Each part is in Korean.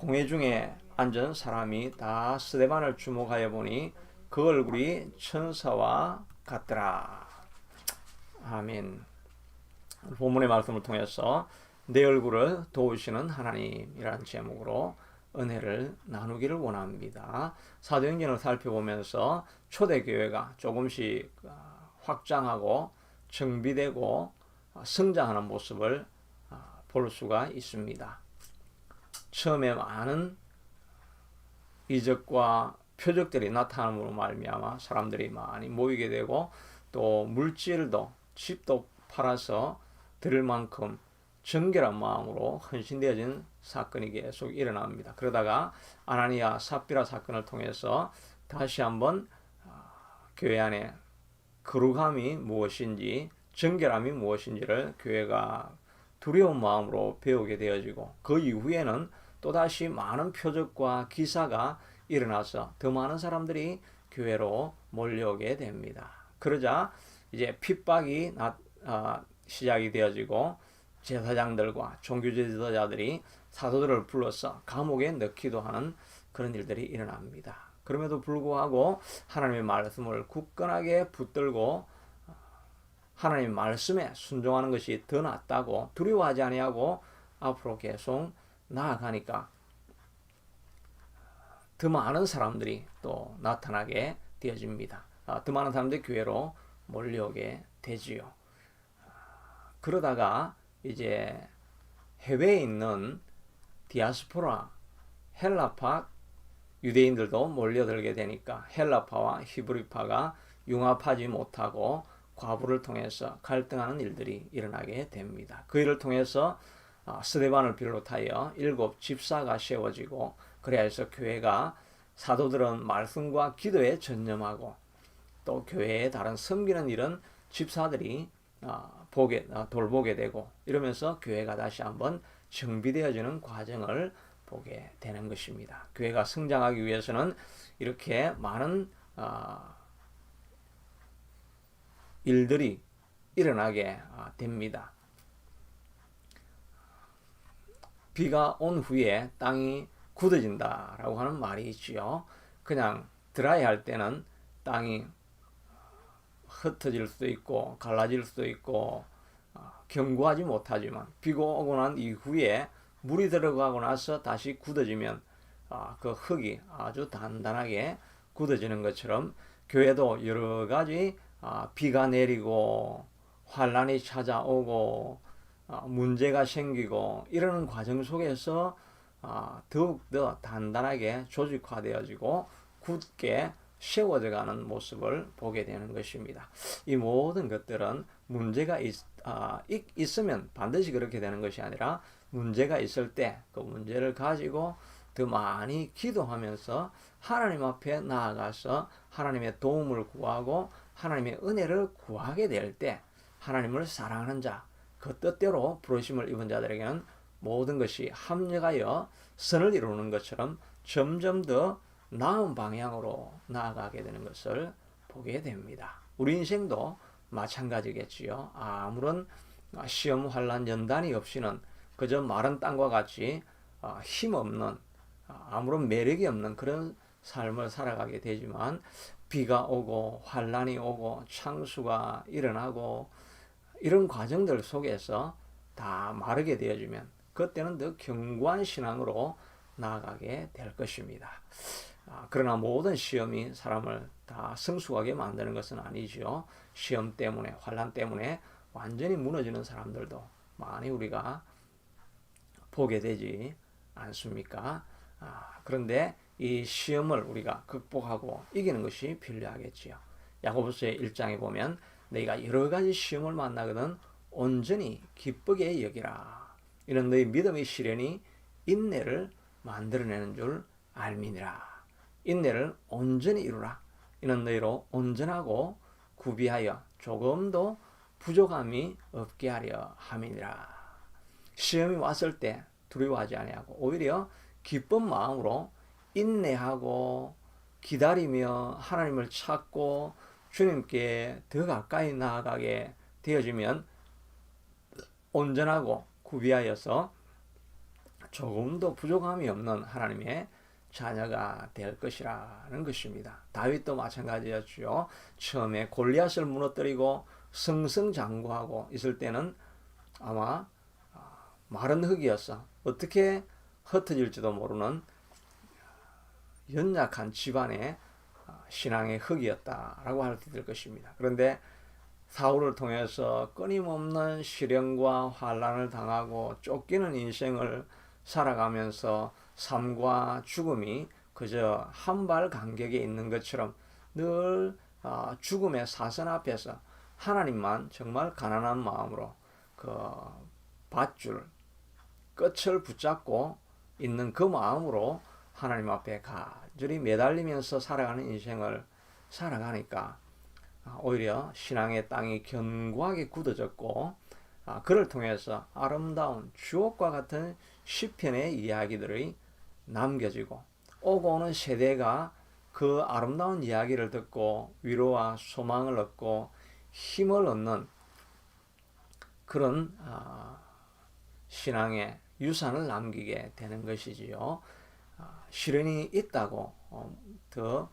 공회 중에 앉은 사람이 다 스데반을 주목하여 보니 그 얼굴이 천사와 같더라. 아멘. 본문의 말씀을 통해서 내 얼굴을 도우시는 하나님이라는 제목으로 은혜를 나누기를 원합니다. 사도행전을 살펴보면서 초대교회가 조금씩 확장하고 정비되고 성장하는 모습을 볼 수가 있습니다. 처음에 많은 이적과 표적들이 나타남으로 말미암아 사람들이 많이 모이게 되고 또 물질도 집도 팔아서 드릴 만큼 정결한 마음으로 헌신되어진 사건이 계속 일어납니다. 그러다가 아나니아 삽비라 사건을 통해서 다시 한번 교회 안에 거룩함이 무엇인지 정결함이 무엇인지를 교회가 두려운 마음으로 배우게 되어지고 그 이후에는 또다시 많은 표적과 기사가 일어나서 더 많은 사람들이 교회로 몰려오게 됩니다. 그러자 이제 핍박이 시작이 되어지고 제사장들과 종교제 지도자들이 사도들을 불러서 감옥에 넣기도 하는 그런 일들이 일어납니다. 그럼에도 불구하고 하나님의 말씀을 굳건하게 붙들고 하나님의 말씀에 순종하는 것이 더 낫다고 두려워하지 아니하고 앞으로 계속 나아가니까 더 많은 사람들이 또 나타나게 되어집니다. 더 많은 사람들이 교회로 몰려오게 되지요. 그러다가 이제 해외에 있는 디아스포라 헬라파 유대인들도 몰려들게 되니까 헬라파와 히브리파가 융합하지 못하고 과부를 통해서 갈등하는 일들이 일어나게 됩니다. 그 일을 통해서 스데반을 비롯하여 7 집사가 세워지고 그래야 해서 교회가 사도들은 말씀과 기도에 전념하고 또 교회의 다른 섬기는 일은 집사들이 돌보게 되고 이러면서 교회가 다시 한번 정비되어지는 과정을 보게 되는 것입니다. 교회가 성장하기 위해서는 이렇게 많은 일들이 일어나게 됩니다. 비가 온 후에 땅이 굳어진다라고 하는 말이 있지요. 그냥 드라이할 때는 땅이 흩어질 수도 있고 갈라질 수도 있고 견고하지 못하지만 비가 오고 난 이후에 물이 들어가고 나서 다시 굳어지면 그 흙이 아주 단단하게 굳어지는 것처럼 교회도 여러 가지 비가 내리고 환란이 찾아오고 문제가 생기고 이러는 과정 속에서 더욱더 단단하게 조직화되어지고 굳게 세워져가는 모습을 보게 되는 것입니다. 이 모든 것들은 문제가 있으면 반드시 그렇게 되는 것이 아니라 문제가 있을 때 그 문제를 가지고 더 많이 기도하면서 하나님 앞에 나아가서 하나님의 도움을 구하고 하나님의 은혜를 구하게 될 때 하나님을 사랑하는 자, 그 뜻대로 부르심을 입은 자들에게는 모든 것이 합력하여 선을 이루는 것처럼 점점 더 나은 방향으로 나아가게 되는 것을 보게 됩니다. 우리 인생도 마찬가지겠지요. 아무런 시험 환란 연단이 없이는 그저 마른 땅과 같이 힘없는 아무런 매력이 없는 그런 삶을 살아가게 되지만 비가 오고 환란이 오고 창수가 일어나고 이런 과정들 속에서 다 마르게 되어지면 그때는 더 견고한 신앙으로 나아가게 될 것입니다. 그러나 모든 시험이 사람을 다 성숙하게 만드는 것은 아니죠. 시험 때문에 환란 때문에 완전히 무너지는 사람들도 많이 우리가 보게 되지 않습니까? 그런데 이 시험을 우리가 극복하고 이기는 것이 필요하겠지요. 야고보서의 1장에 보면 너희가 여러 가지 시험을 만나거든 온전히 기쁘게 여기라. 이는 너희 믿음의 시련이 인내를 만들어내는 줄 알미니라. 인내를 온전히 이루라. 이는 너희로 온전하고 구비하여 조금도 부족함이 없게 하려 함이니라. 시험이 왔을 때 두려워하지 아니하고 오히려 기쁜 마음으로 인내하고 기다리며 하나님을 찾고 주님께 더 가까이 나아가게 되어지면 온전하고 구비하여서 조금도 부족함이 없는 하나님의 자녀가 될 것이라는 것입니다. 다윗도 마찬가지였죠. 처음에 골리앗을 무너뜨리고 승승장구하고 있을 때는 아마 마른 흙이었어. 어떻게 흩어질지도 모르는 연약한 집안의 신앙의 흙이었다라고 할 수 있을 것입니다. 그런데 사울을 통해서 끊임없는 시련과 환난을 당하고 쫓기는 인생을 살아가면서 삶과 죽음이 그저 한 발 간격에 있는 것처럼 늘 죽음의 사선 앞에서 하나님만 정말 가난한 마음으로 그 밧줄 끝을 붙잡고 있는 그 마음으로 하나님 앞에 간절히 매달리면서 살아가는 인생을 살아가니까 오히려 신앙의 땅이 견고하게 굳어졌고 그를 통해서 아름다운 주옥과 같은 시편의 이야기들이 남겨지고 오고 오는 세대가 그 아름다운 이야기를 듣고 위로와 소망을 얻고 힘을 얻는 그런 신앙의 유산을 남기게 되는 것이지요. 시련이 있다고 더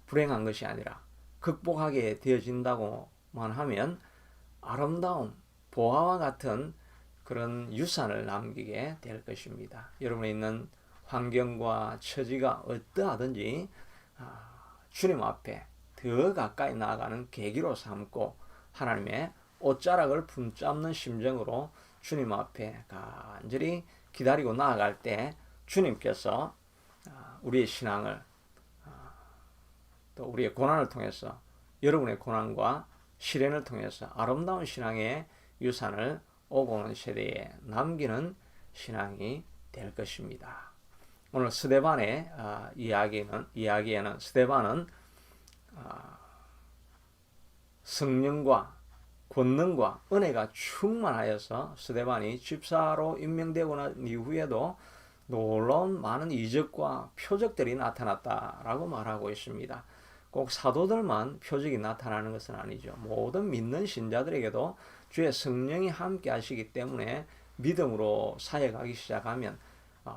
불행한 것이 아니라 극복하게 되어진다고만 하면 아름다운 보화와 같은 그런 유산을 남기게 될 것입니다. 여러분이 있는 환경과 처지가 어떠하든지 주님 앞에 더 가까이 나아가는 계기로 삼고 하나님의 옷자락을 붙잡는 심정으로 주님 앞에 간절히 기다리고 나아갈 때 주님께서 우리의 신앙을 또 우리의 고난을 통해서 여러분의 고난과 시련을 통해서 아름다운 신앙의 유산을 오고 오는 세대에 남기는 신앙이 될 것입니다. 오늘 스데반의 이야기에는 스데반은 성령과 권능과 은혜가 충만하여서 스데반이 집사로 임명되고 난 이후에도 놀라운 많은 이적과 표적들이 나타났다라고 말하고 있습니다. 꼭 사도들만 표적이 나타나는 것은 아니죠. 모든 믿는 신자들에게도 주의 성령이 함께 하시기 때문에 믿음으로 사역하기 시작하면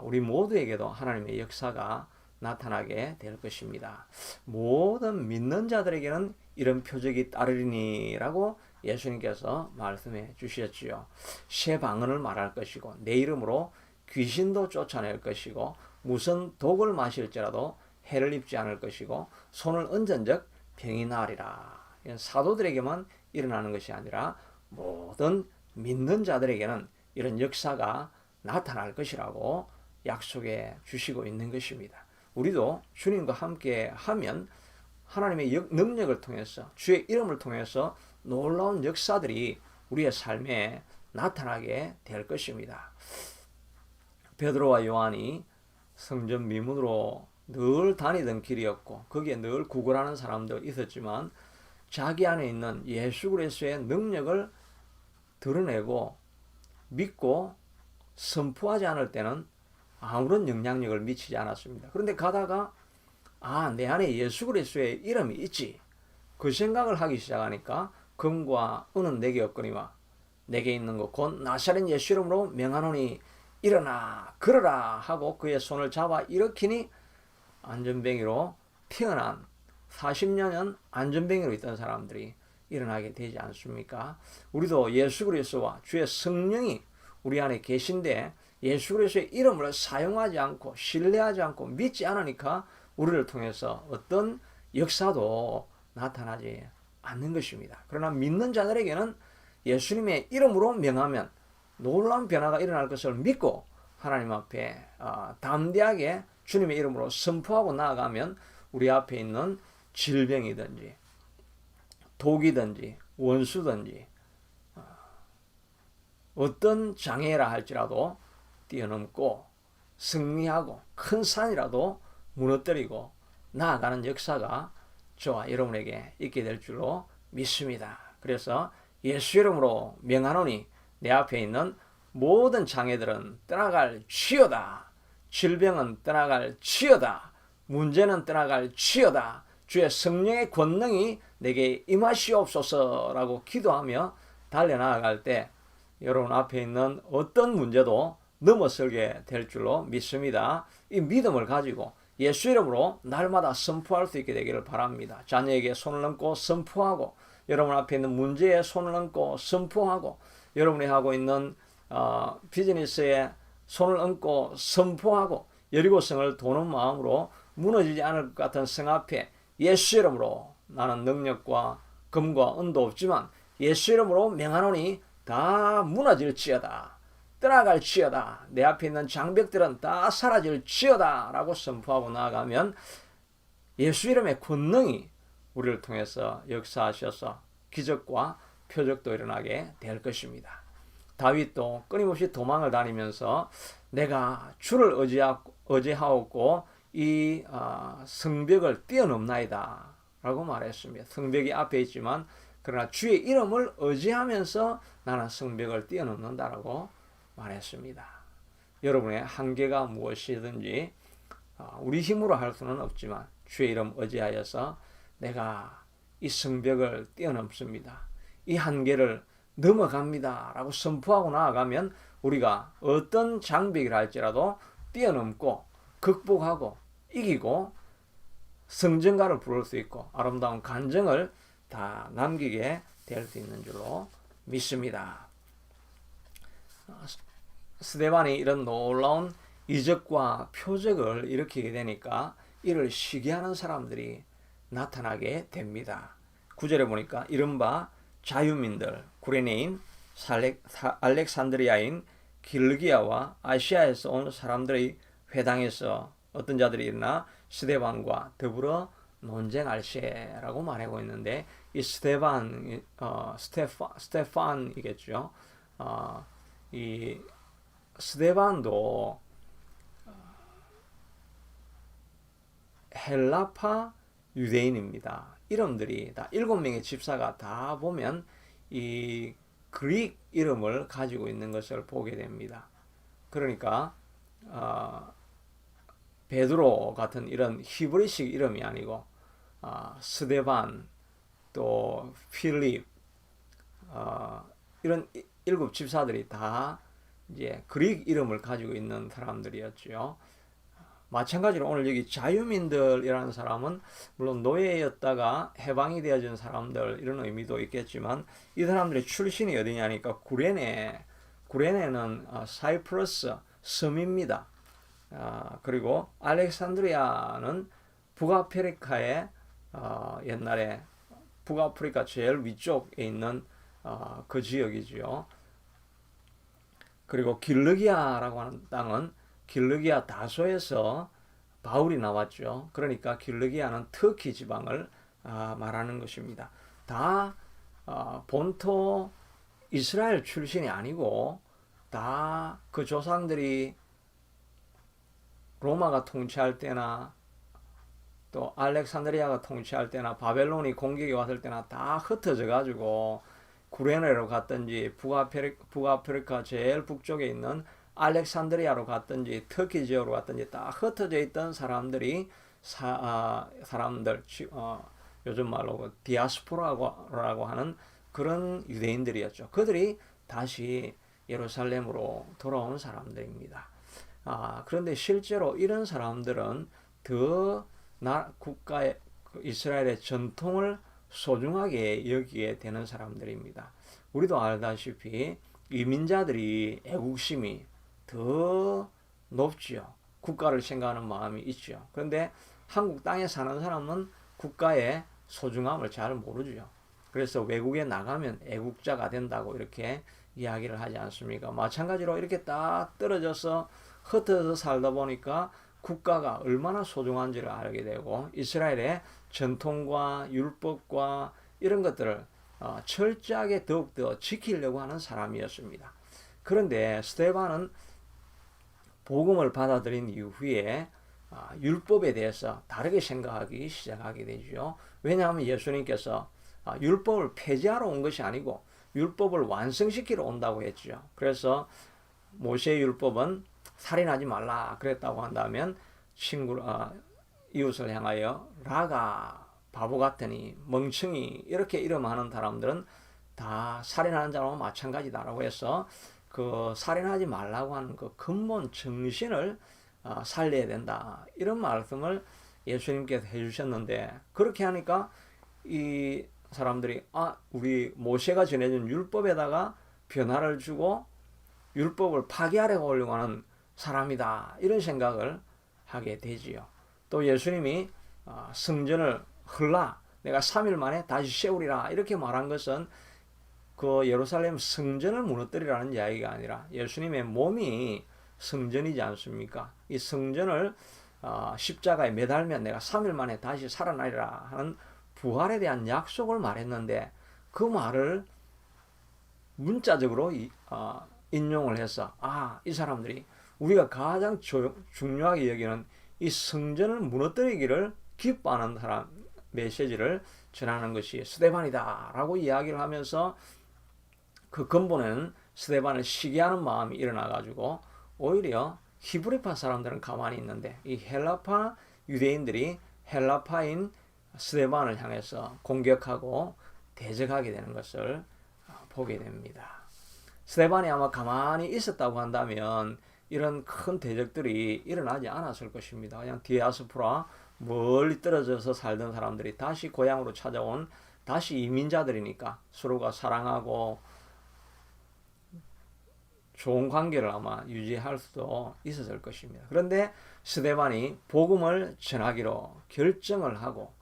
우리 모두에게도 하나님의 역사가 나타나게 될 것입니다. 모든 믿는 자들에게는 이런 표적이 따르리니라고 예수님께서 말씀해 주셨지요. 새 방언을 말할 것이고 내 이름으로 귀신도 쫓아낼 것이고 무슨 독을 마실지라도 해를 입지 않을 것이고 손을 얹은즉 병이 나으리라. 이건 사도들에게만 일어나는 것이 아니라 모든 믿는 자들에게는 이런 역사가 나타날 것이라고 약속해 주시고 있는 것입니다. 우리도 주님과 함께 하면 하나님의 능력을 통해서 주의 이름을 통해서 놀라운 역사들이 우리의 삶에 나타나게 될 것입니다. 베드로와 요한이 성전 미문으로 늘 다니던 길이었고 거기에 늘 구걸하는 사람도 있었지만 자기 안에 있는 예수 그리스도의 능력을 드러내고 믿고 선포하지 않을 때는 아무런 영향력을 미치지 않았습니다. 그런데 가다가 내 안에 예수 그리스도의 이름이 있지. 그 생각을 하기 시작하니까 금과 은은 내게 없거니와 내게 있는 것 곧 나사렛 예수 이름으로 명하노니 일어나 걸어라 하고 그의 손을 잡아 일으키니 안전뱅이로 태어난 40년은 안전뱅이로 있던 사람들이 일어나게 되지 않습니까? 우리도 예수 그리스도와 주의 성령이 우리 안에 계신데 예수 그리스도의 이름을 사용하지 않고 신뢰하지 않고 믿지 않으니까 우리를 통해서 어떤 역사도 나타나지 않는 것입니다. 그러나 믿는 자들에게는 예수님의 이름으로 명하면 놀라운 변화가 일어날 것을 믿고 하나님 앞에 담대하게 주님의 이름으로 선포하고 나아가면 우리 앞에 있는 질병이든지 독이든지 원수든지 어떤 장애라 할지라도 뛰어넘고 승리하고 큰 산이라도 무너뜨리고 나아가는 역사가 저와 여러분에게 있게 될 줄로 믿습니다. 그래서 예수 이름으로 명하노니 내 앞에 있는 모든 장애들은 떠나갈 치여다. 질병은 떠나갈 치여다. 문제는 떠나갈 치여다. 주의 성령의 권능이 내게 임하시옵소서라고 기도하며 달려나아갈 때 여러분 앞에 있는 어떤 문제도 넘어서게 될 줄로 믿습니다. 이 믿음을 가지고 예수 이름으로 날마다 선포할 수 있게 되기를 바랍니다. 자녀에게 손을 얹고 선포하고, 여러분 앞에 있는 문제에 손을 얹고 선포하고, 여러분이 하고 있는 비즈니스에 손을 얹고 선포하고, 여리고성을 도는 마음으로 무너지지 않을 것 같은 성 앞에 예수 이름으로 나는 능력과 금과 은도 없지만 예수 이름으로 명하노니 다 무너질지어다, 떠나갈지어다, 내 앞에 있는 장벽들은 다 사라질지어다 라고 선포하고 나아가면 예수 이름의 권능이 우리를 통해서 역사하셔서 기적과 표적도 일어나게 될 것입니다. 다윗도 끊임없이 도망을 다니면서 내가 주를 의지하옵고 이 성벽을 뛰어넘나이다 라고 말했습니다. 성벽이 앞에 있지만 그러나 주의 이름을 의지하면서 나는 성벽을 뛰어넘는다라고 말했습니다. 여러분의 한계가 무엇이든지 우리 힘으로 할 수는 없지만 주의 이름 의지하여서 내가 이 성벽을 뛰어넘습니다, 이 한계를 넘어갑니다 라고 선포하고 나아가면 우리가 어떤 장벽이라 할지라도 뛰어넘고 극복하고 이기고 성전가를 부를 수 있고 아름다운 간증을 다 남기게 될 수 있는 줄로 믿습니다. 스데반이 이런 놀라운 이적과 표적을 일으키게 되니까 이를 시기하는 사람들이 나타나게 됩니다. 9절에 보니까 이른바 자유민들, 구레네인, 알렉산드리아인, 길르기아와 아시아에서 온 사람들의 회당에서 어떤 자들이 일어나 스데반과 더불어 논쟁할세라고 말하고 있는데, 이 스테판이겠죠. 이 스데반도 헬라파 유대인입니다. 이름들이 다 7명의 집사가 다 보면 이 그릭 이름을 가지고 있는 것을 보게 됩니다. 그러니까 베드로 같은 이런 히브리식 이름이 아니고 스데반, 또 필립, 이런 7 집사들이 다 이제 그릭 이름을 가지고 있는 사람들이었죠. 마찬가지로 오늘 여기 자유민들이라는 사람은 물론 노예였다가 해방이 되어진 사람들 이런 의미도 있겠지만 이 사람들의 출신이 어디냐니까 구레네는 사이프러스 섬입니다. 그리고 알렉산드리아는 북아프리카의 옛날에 북아프리카 제일 위쪽에 있는 그 지역이지요. 그리고 길르기아라고 하는 땅은 길르기아 다소에서 바울이 나왔죠. 그러니까 길르기아는 터키 지방을 말하는 것입니다. 다 본토 이스라엘 출신이 아니고 다 그 조상들이 로마가 통치할 때나 또 알렉산드리아가 통치할 때나 바벨론이 공격이 왔을 때나 다 흩어져 가지고 구레네로 갔든지 북아프리카 제일 북쪽에 있는 알렉산드리아로 갔든지 터키 지역으로 갔든지 다 흩어져 있던 사람들이 사람들 요즘 말로 디아스포라고 하는 그런 유대인들이었죠. 그들이 다시 예루살렘으로 돌아온 사람들입니다. 그런데 실제로 이런 사람들은 더 국가의 이스라엘의 전통을 소중하게 여기게 되는 사람들입니다. 우리도 알다시피 이민자들이 애국심이 더 높지요. 국가를 생각하는 마음이 있죠. 그런데 한국 땅에 사는 사람은 국가의 소중함을 잘 모르죠. 그래서 외국에 나가면 애국자가 된다고 이렇게 이야기를 하지 않습니까? 마찬가지로 이렇게 딱 떨어져서 흩어져서 살다 보니까 국가가 얼마나 소중한지를 알게 되고 이스라엘의 전통과 율법과 이런 것들을 철저하게 더욱더 지키려고 하는 사람이었습니다. 그런데 스데반은 복음을 받아들인 이후에 율법에 대해서 다르게 생각하기 시작하게 되죠. 왜냐하면 예수님께서 율법을 폐지하러 온 것이 아니고 율법을 완성시키러 온다고 했죠. 그래서 모세의 율법은 살인하지 말라 그랬다고 한다면 이웃을 향하여 라가, 바보 같으니, 멍청이 이렇게 이름하는 사람들은 다 살인하는 자와 마찬가지다라고 해서 그 살인하지 말라고 하는 그 근본 정신을 살려야 된다. 이런 말씀을 예수님께서 해주셨는데, 그렇게 하니까 이 사람들이 우리 모세가 전해준 율법에다가 변화를 주고 율법을 파괴하려고 하려고 하는 사람이다, 이런 생각을 하게 되지요. 또 예수님이 성전을 내가 3일 만에 다시 세우리라 이렇게 말한 것은 그 예루살렘 성전을 무너뜨리라는 이야기가 아니라 예수님의 몸이 성전이지 않습니까? 이 성전을 십자가에 매달면 내가 3일 만에 다시 살아나리라 하는 부활에 대한 약속을 말했는데, 그 말을 문자적으로 인용을 해서 이 사람들이 우리가 가장 중요하게 여기는 이 성전을 무너뜨리기를 기뻐하는 사람 메시지를 전하는 것이 스데반이다 라고 이야기를 하면서, 그 근본에는 스데반을 시기하는 마음이 일어나 가지고 오히려 히브리파 사람들은 가만히 있는데 이 헬라파 유대인들이 헬라파인 스데반을 향해서 공격하고 대적하게 되는 것을 보게 됩니다. 스데반이 아마 가만히 있었다고 한다면 이런 큰 대적들이 일어나지 않았을 것입니다. 그냥 디아스포라, 멀리 떨어져서 살던 사람들이 다시 고향으로 찾아온 다시 이민자들이니까 서로가 사랑하고 좋은 관계를 아마 유지할 수도 있었을 것입니다. 그런데 스데반이 복음을 전하기로 결정을 하고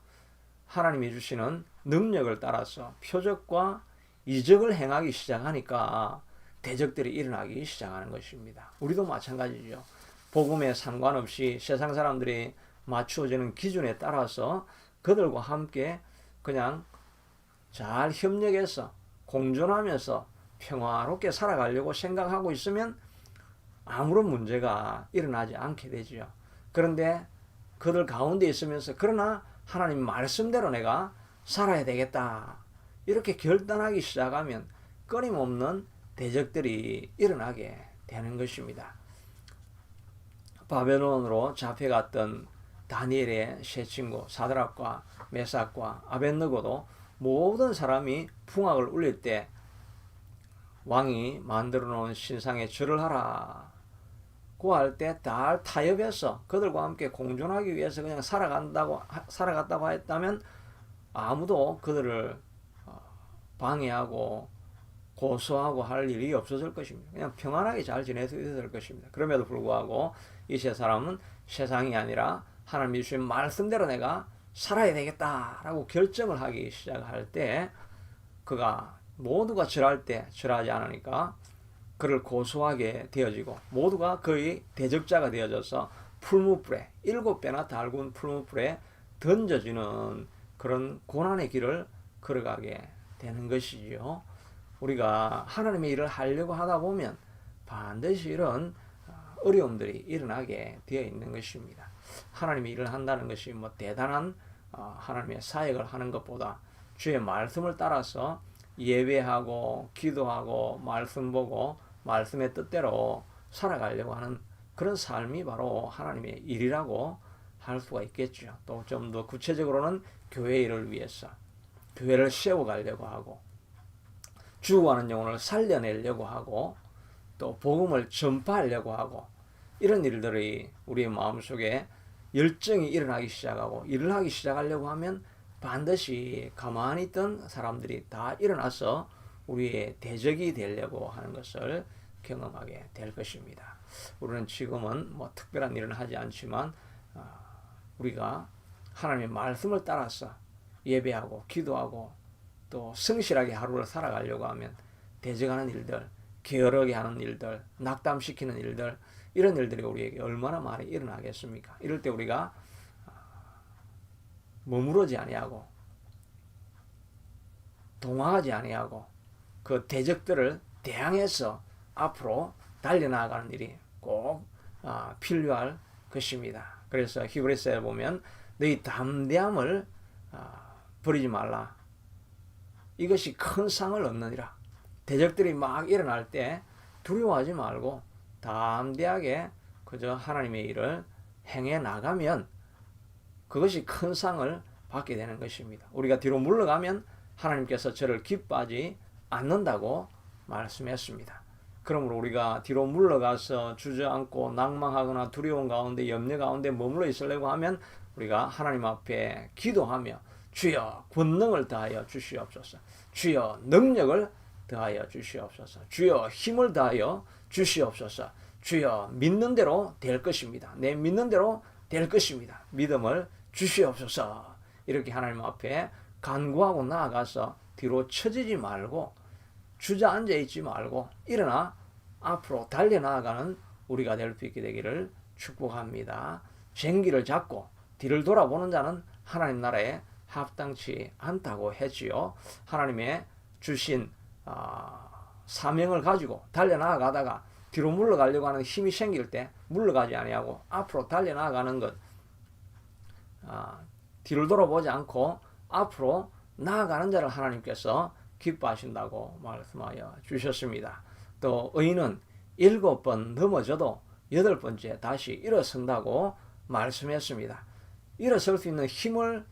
하나님이 주시는 능력을 따라서 표적과 이적을 행하기 시작하니까 대적들이 일어나기 시작하는 것입니다. 우리도 마찬가지죠. 복음에 상관없이 세상 사람들이 맞추어지는 기준에 따라서 그들과 함께 그냥 잘 협력해서 공존하면서 평화롭게 살아가려고 생각하고 있으면 아무런 문제가 일어나지 않게 되죠. 그런데 그들 가운데 있으면서 그러나 하나님 말씀대로 내가 살아야 되겠다 이렇게 결단하기 시작하면 끊임없는 대적들이 일어나게 되는 것입니다. 바벨론으로 잡혀갔던 다니엘의 세 친구 사드락과 메삭과 아벳느고도 모든 사람이 풍악을 울릴 때 왕이 만들어 놓은 신상에 절을 하라 고 할 때 다 타협해서 그들과 함께 공존하기 위해서 그냥 살아갔다고 했다면 아무도 그들을 방해하고 고소하고 할 일이 없었을 것입니다. 그냥 평안하게 잘 지내서 있었을 것입니다. 그럼에도 불구하고 이 세 사람은 세상이 아니라 하나님이 주신 말씀대로 내가 살아야 되겠다라고 결정을 하기 시작할 때 그가 모두가 절할 때 절하지 않으니까 그를 고소하게 되어지고 모두가 거의 대적자가 되어져서 풀무불에 7배나 달군 풀무불에 던져지는 그런 고난의 길을 걸어가게 되는 것이지요. 우리가 하나님의 일을 하려고 하다 보면 반드시 이런 어려움들이 일어나게 되어 있는 것입니다. 하나님의 일을 한다는 것이 뭐 대단한 하나님의 사역을 하는 것보다 주의 말씀을 따라서 예배하고 기도하고 말씀 보고 말씀의 뜻대로 살아가려고 하는 그런 삶이 바로 하나님의 일이라고 할 수가 있겠죠. 또 좀 더 구체적으로는 교회 일을 위해서 교회를 세워가려고 하고 죽어가는 영혼을 살려내려고 하고 또 복음을 전파하려고 하고 이런 일들이 우리의 마음속에 열정이 일어나기 시작하고 일을 하기 시작하려고 하면 반드시 가만히 있던 사람들이 다 일어나서 우리의 대적이 되려고 하는 것을 경험하게 될 것입니다. 우리는 지금은 뭐 특별한 일은 하지 않지만 우리가 하나님의 말씀을 따라서 예배하고 기도하고 또 성실하게 하루를 살아가려고 하면 대적하는 일들, 게으르게 하는 일들, 낙담시키는 일들 이런 일들이 우리에게 얼마나 많이 일어나겠습니까? 이럴 때 우리가 머무르지 아니하고 동화하지 아니하고 그 대적들을 대항해서 앞으로 달려나가는 일이 꼭 필요할 것입니다. 그래서 히브리서에 보면 너희 담대함을 버리지 말라. 이것이 큰 상을 얻느니라. 대적들이 막 일어날 때 두려워하지 말고 담대하게 그저 하나님의 일을 행해 나가면 그것이 큰 상을 받게 되는 것입니다. 우리가 뒤로 물러가면 하나님께서 저를 기뻐하지 않는다고 말씀했습니다. 그러므로 우리가 뒤로 물러가서 주저앉고 낭망하거나 두려움 가운데 염려 가운데 머물러 있으려고 하면 우리가 하나님 앞에 기도하며 주여 권능을 다하여 주시옵소서. 주여 능력을 다하여 주시옵소서. 주여 힘을 다하여 주시옵소서. 주여 믿는 대로 될 것입니다. 내 믿는 대로 될 것입니다. 믿음을 주시옵소서. 이렇게 하나님 앞에 간구하고 나아가서 뒤로 처지지 말고 주저앉아 있지 말고 일어나 앞으로 달려나가는 우리가 될 수 있게 되기를 축복합니다. 쟁기를 잡고 뒤를 돌아보는 자는 하나님 나라에 합당치 않다고 했지요. 하나님의 주신 사명을 가지고 달려나가다가 뒤로 물러가려고 하는 힘이 생길 때 물러가지 아니하고 앞으로 달려나가는 것, 뒤를 돌아보지 않고 앞으로 나아가는 자를 하나님께서 기뻐하신다고 말씀하여 주셨습니다. 또 의인은 7번 넘어져도 8번째 다시 일어선다고 말씀했습니다. 일어설 수 있는 힘을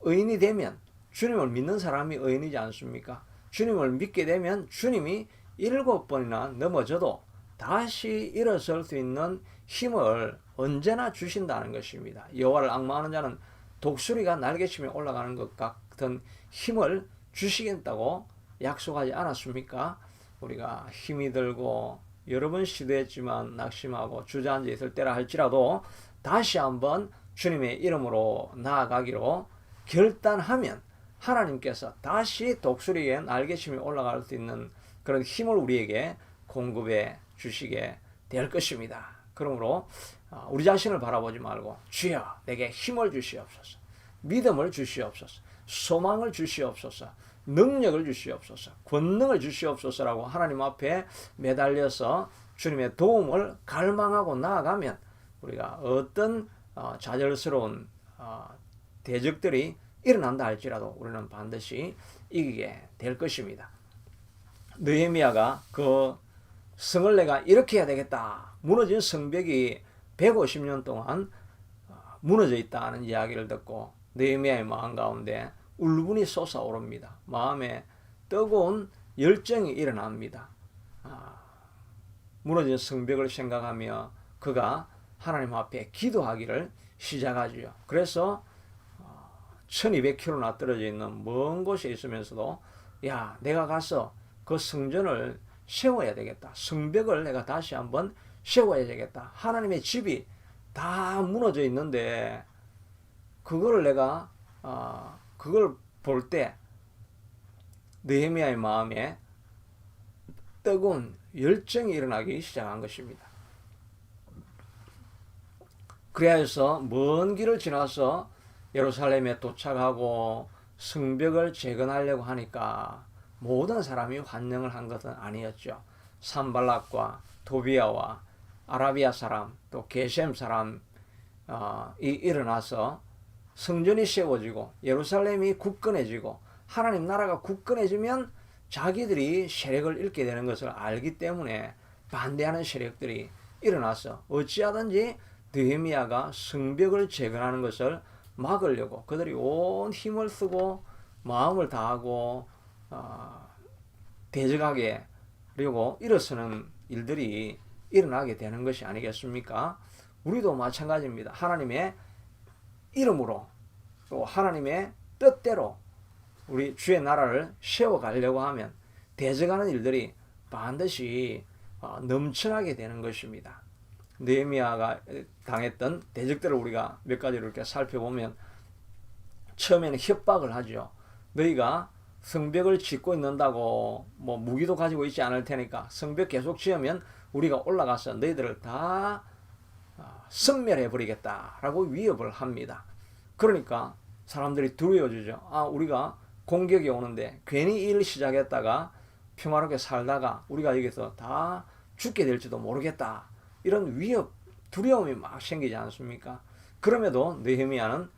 의인이 되면 주님을 믿는 사람이 의인이지 않습니까? 주님을 믿게 되면 주님이 7번이나 넘어져도 다시 일어설 수 있는 힘을 언제나 주신다는 것입니다. 여호와를 앙망하는 자는 독수리가 날개치며 올라가는 것 같은 힘을 주시겠다고 약속하지 않았습니까? 우리가 힘이 들고 여러 번 시도했지만 낙심하고 주저앉아 있을 때라 할지라도 다시 한번 주님의 이름으로 나아가기로 결단하면 하나님께서 다시 독수리의 날개심이 올라갈 수 있는 그런 힘을 우리에게 공급해 주시게 될 것입니다. 그러므로 우리 자신을 바라보지 말고 주여 내게 힘을 주시옵소서, 믿음을 주시옵소서, 소망을 주시옵소서, 능력을 주시옵소서, 권능을 주시옵소서라고 하나님 앞에 매달려서 주님의 도움을 갈망하고 나아가면 우리가 어떤 좌절스러운 대적들이 일어난다 할지라도 우리는 반드시 이기게 될 것입니다. 느헤미야가 그 성을 내가 이렇게 해야 되겠다, 무너진 성벽이 150년 동안 무너져 있다는 이야기를 듣고 느헤미야의 마음 가운데 울분이 솟아오릅니다. 마음에 뜨거운 열정이 일어납니다. 무너진 성벽을 생각하며 그가 하나님 앞에 기도하기를 시작하지요. 그래서 1200km나 떨어져 있는 먼 곳에 있으면서도 야, 내가 가서 그 성전을 세워야 되겠다. 성벽을 내가 다시 한번 세워야 되겠다. 하나님의 집이 다 무너져 있는데 그거를 내가 그걸 볼 때 느헤미야의 마음에 뜨거운 열정이 일어나기 시작한 것입니다. 그래서 먼 길을 지나서 예루살렘에 도착하고 성벽을 재건하려고 하니까 모든 사람이 환영을 한 것은 아니었죠. 산발락과 도비아와 아라비아 사람 또 게셈 사람이 일어나서 성전이 세워지고 예루살렘이 굳건해지고 하나님 나라가 굳건해지면 자기들이 세력을 잃게 되는 것을 알기 때문에 반대하는 세력들이 일어나서 어찌하든지 느헤미야가 성벽을 재건하는 것을 막으려고 그들이 온 힘을 쓰고 마음을 다하고 대적하게 하려고 일어서는 일들이 일어나게 되는 것이 아니겠습니까? 우리도 마찬가지입니다. 하나님의 이름으로 또 하나님의 뜻대로 우리 주의 나라를 세워가려고 하면 대적하는 일들이 반드시 넘쳐나게 되는 것입니다. 느헤미야가 당했던 대적들을 우리가 몇 가지로 이렇게 살펴보면 처음에는 협박을 하죠. 너희가 성벽을 짓고 있는다고 뭐 무기도 가지고 있지 않을 테니까 성벽 계속 지으면 우리가 올라가서 너희들을 다 섬멸해 버리겠다라고 위협을 합니다. 그러니까 사람들이 두려워지죠. 우리가 공격이 오는데 괜히 일 시작했다가 평화롭게 살다가 우리가 여기서 다 죽게 될지도 모르겠다. 이런 위협, 두려움이 막 생기지 않습니까? 그럼에도 느헤미야는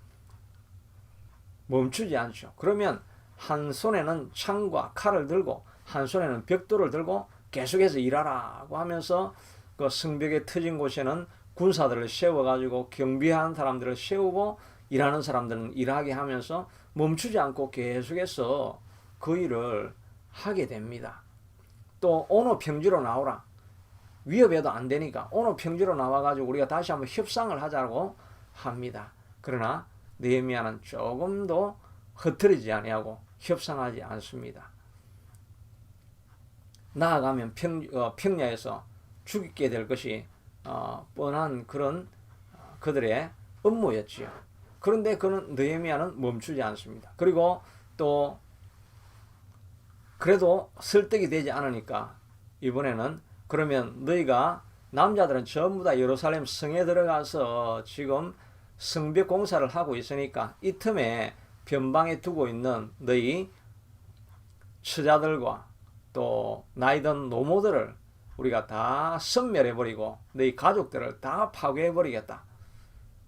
멈추지 않죠. 그러면 한 손에는 창과 칼을 들고 한 손에는 벽돌을 들고 계속해서 일하라고 하면서 그 성벽에 터진 곳에는 군사들을 세워가지고 경비하는 사람들을 세우고 일하는 사람들은 일하게 하면서 멈추지 않고 계속해서 그 일을 하게 됩니다. 또 어느 평지로 나오라. 위협해도 안 되니까 어느 평지로 나와가지고 우리가 다시 한번 협상을 하자고 합니다. 그러나 느헤미야는 조금도 흐트리지 아니하고 협상하지 않습니다. 나아가면 평야에서 죽게 될 것이 뻔한 그런 그들의 업무였지요. 그런데 그는 느헤미야는 멈추지 않습니다. 그리고 또 그래도 설득이 되지 않으니까 이번에는 그러면 너희가 남자들은 전부 다 예루살렘 성에 들어가서 지금 성벽 공사를 하고 있으니까 이 틈에 변방에 두고 있는 너희 처자들과 또 나이든 노모들을 우리가 다 섬멸해버리고 너희 가족들을 다 파괴해버리겠다.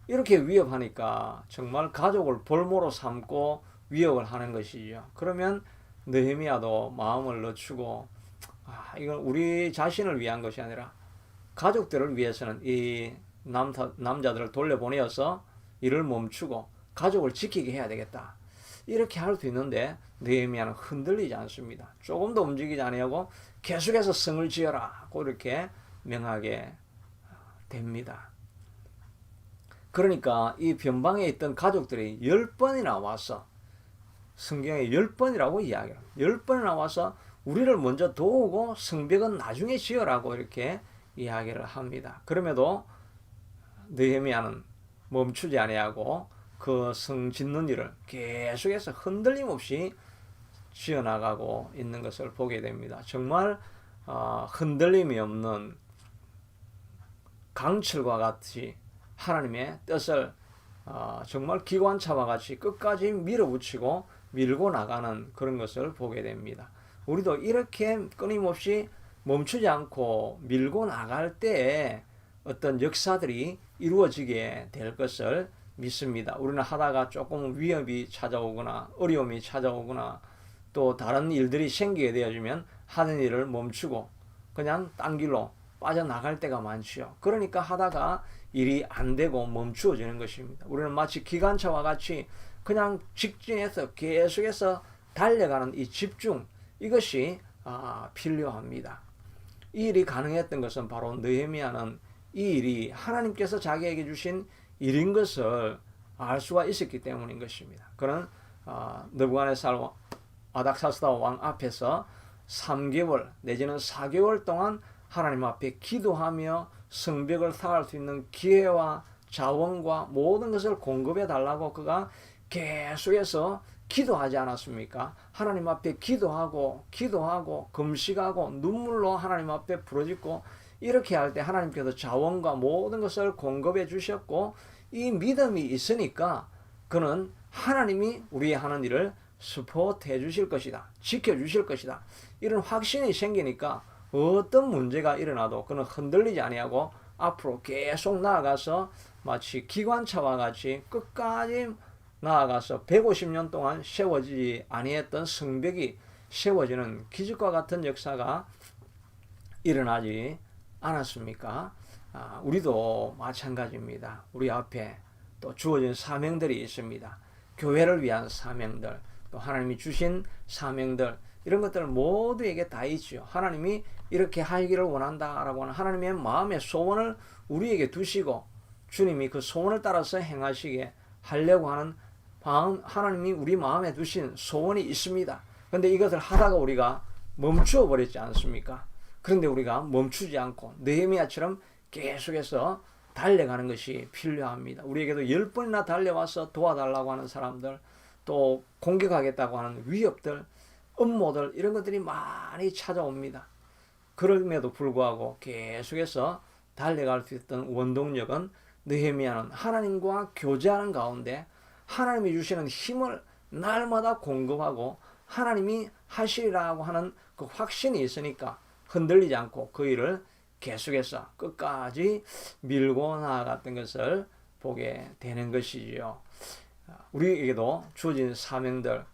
이렇게 위협하니까 정말 가족을 볼모로 삼고 위협을 하는 것이죠. 그러면 느헤미야도 마음을 늦추고 이건 우리 자신을 위한 것이 아니라 가족들을 위해서는 이 남자들을 돌려보내어서 일을 멈추고 가족을 지키게 해야 되겠다. 이렇게 할 수 있는데 느헤미야는 흔들리지 않습니다. 조금도 움직이지 아니하고 계속해서 성을 지어라 고 이렇게 명하게 됩니다. 그러니까 이 변방에 있던 가족들이 10번이나 와서 성경에 10번이라고 이야기를 합니다. 10번이나 와서 우리를 먼저 도우고 성벽은 나중에 지으라고 이렇게 이야기를 합니다. 그럼에도 느헤미야는 멈추지 아니하고 그 성 짓는 일을 계속해서 흔들림 없이 지어나가고 있는 것을 보게 됩니다. 정말 흔들림이 없는 강철과 같이 하나님의 뜻을 정말 기관차와 같이 끝까지 밀어붙이고 밀고 나가는 그런 것을 보게 됩니다. 우리도 이렇게 끊임없이 멈추지 않고 밀고 나갈 때에 어떤 역사들이 이루어지게 될 것을 믿습니다. 우리는 하다가 조금 위협이 찾아오거나 어려움이 찾아오거나 또 다른 일들이 생기게 되어지면 하는 일을 멈추고 그냥 딴 길로 빠져나갈 때가 많지요. 그러니까 하다가 일이 안 되고 멈추어지는 것입니다. 우리는 마치 기관차와 같이 그냥 직진해서 계속해서 달려가는 이 집중, 이것이 필요합니다. 이 일이 가능했던 것은 바로 느헤미야는 이 일이 하나님께서 자기에게 주신 일인 것을 알 수가 있었기 때문인 것입니다. 그는 느부갓네살 아닥사스다 왕 앞에서 3개월 내지는 4개월 동안 하나님 앞에 기도하며 성벽을 쌓을 수 있는 기회와 자원과 모든 것을 공급해 달라고 그가 계속해서 기도하지 않았습니까? 하나님 앞에 기도하고 금식하고 눈물로 하나님 앞에 부르짖고 이렇게 할 때 하나님께서 자원과 모든 것을 공급해 주셨고 이 믿음이 있으니까 그는 하나님이 우리의 하는 일을 서포트해 주실 것이다. 지켜주실 것이다. 이런 확신이 생기니까 어떤 문제가 일어나도 그는 흔들리지 아니하고 앞으로 계속 나아가서 마치 기관차와 같이 끝까지 나아가서 150년 동안 세워지지 아니했던 성벽이 세워지는 기적과 같은 역사가 일어나지 않았습니까? 우리도 마찬가지입니다. 우리 앞에 또 주어진 사명들이 있습니다. 교회를 위한 사명들, 또 하나님이 주신 사명들, 이런 것들 모두에게 다 있죠. 하나님이 이렇게 하기를 원한다라고 하는 하나님의 마음의 소원을 우리에게 두시고 주님이 그 소원을 따라서 행하시게 하려고 하는 하나님이 우리 마음에 두신 소원이 있습니다. 그런데 이것을 하다가 우리가 멈추어 버렸지 않습니까? 그런데 우리가 멈추지 않고 느헤미야처럼 계속해서 달려가는 것이 필요합니다. 우리에게도 10번이나 달려와서 도와달라고 하는 사람들, 또 공격하겠다고 하는 위협들, 음모들, 이런 것들이 많이 찾아옵니다. 그럼에도 불구하고 계속해서 달려갈 수 있던 원동력은 느헤미야는 하나님과 교제하는 가운데 하나님이 주시는 힘을 날마다 공급하고 하나님이 하시리라고 하는 그 확신이 있으니까 흔들리지 않고 그 일을 계속해서 끝까지 밀고 나아갔던 것을 보게 되는 것이지요. 우리에게도 주어진 사명들,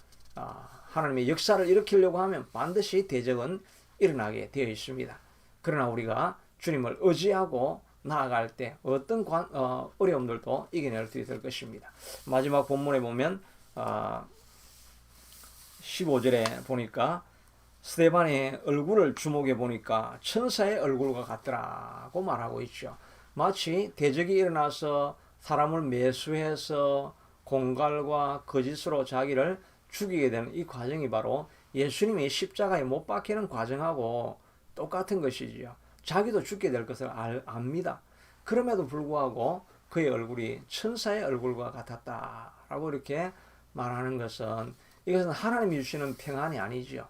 하나님의 역사를 일으키려고 하면 반드시 대적은 일어나게 되어 있습니다. 그러나 우리가 주님을 의지하고 나아갈 때 어떤 어려움들도 이겨낼 수 있을 것입니다. 마지막 본문에 보면 15절에 보니까 스데반의 얼굴을 주목해 보니까 천사의 얼굴과 같더라고 말하고 있죠. 마치 대적이 일어나서 사람을 매수해서 공갈과 거짓으로 자기를 죽이게 되는 이 과정이 바로 예수님이 십자가에 못 박히는 과정하고 똑같은 것이지요. 자기도 죽게 될 것을 압니다. 그럼에도 불구하고 그의 얼굴이 천사의 얼굴과 같았다라고 이렇게 말하는 것은 이것은 하나님이 주시는 평안이 아니죠.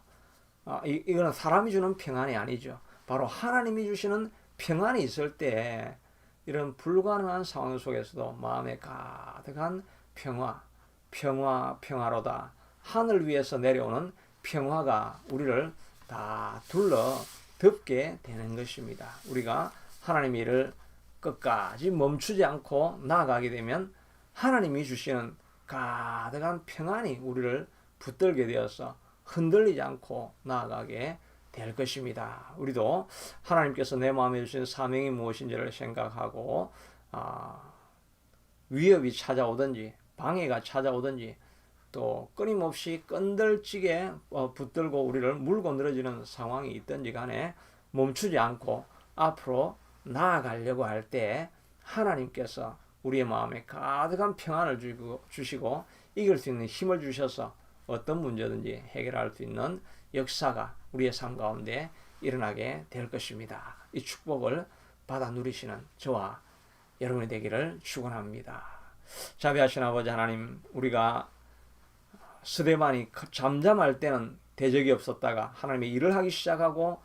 이거는 사람이 주는 평안이 아니죠. 바로 하나님이 주시는 평안이 있을 때 이런 불가능한 상황 속에서도 마음에 가득한 평화로다. 하늘 위에서 내려오는 평화가 우리를 다 둘러 덮게 되는 것입니다. 우리가 하나님의 일을 끝까지 멈추지 않고 나아가게 되면 하나님이 주시는 가득한 평안이 우리를 붙들게 되어서 흔들리지 않고 나아가게 될 것입니다. 우리도 하나님께서 내 마음에 주신 사명이 무엇인지를 생각하고 위협이 찾아오든지 방해가 찾아오든지 또 끊임없이 끈들찌게 붙들고 우리를 물고 늘어지는 상황이 있든지 간에 멈추지 않고 앞으로 나아가려고 할 때 하나님께서 우리의 마음에 가득한 평안을 주시고 이길 수 있는 힘을 주셔서 어떤 문제든지 해결할 수 있는 역사가 우리의 삶 가운데 일어나게 될 것입니다. 이 축복을 받아 누리시는 저와 여러분이 되기를 축원합니다. 자비하신 아버지 하나님, 우리가 스데반이 잠잠할 때는 대적이 없었다가 하나님의 일을 하기 시작하고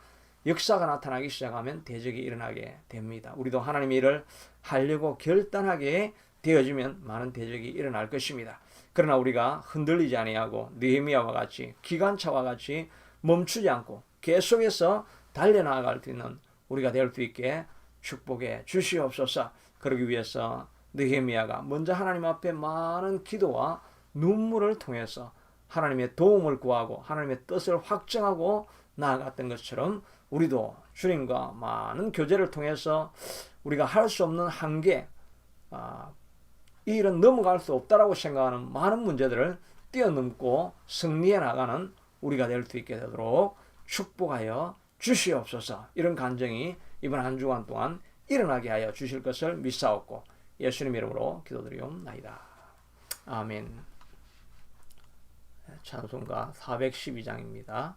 역사가 나타나기 시작하면 대적이 일어나게 됩니다. 우리도 하나님의 일을 하려고 결단하게 되어지면 많은 대적이 일어날 것입니다. 그러나 우리가 흔들리지 아니하고 느헤미야와 같이 기관차와 같이 멈추지 않고 계속해서 달려나갈 수 있는 우리가 될 수 있게 축복해 주시옵소서. 그러기 위해서 느헤미야가 먼저 하나님 앞에 많은 기도와 눈물을 통해서 하나님의 도움을 구하고 하나님의 뜻을 확정하고 나아갔던 것처럼 우리도 주님과 많은 교제를 통해서 우리가 할 수 없는 한계, 이 일은 넘어갈 수 없다라고 생각하는 많은 문제들을 뛰어넘고 승리해 나가는 우리가 될 수 있게 되도록 축복하여 주시옵소서. 이런 간증이 이번 한 주간 동안 일어나게 하여 주실 것을 믿사옵고 예수님 이름으로 기도드리옵나이다. 아멘. 찬송가 412장입니다.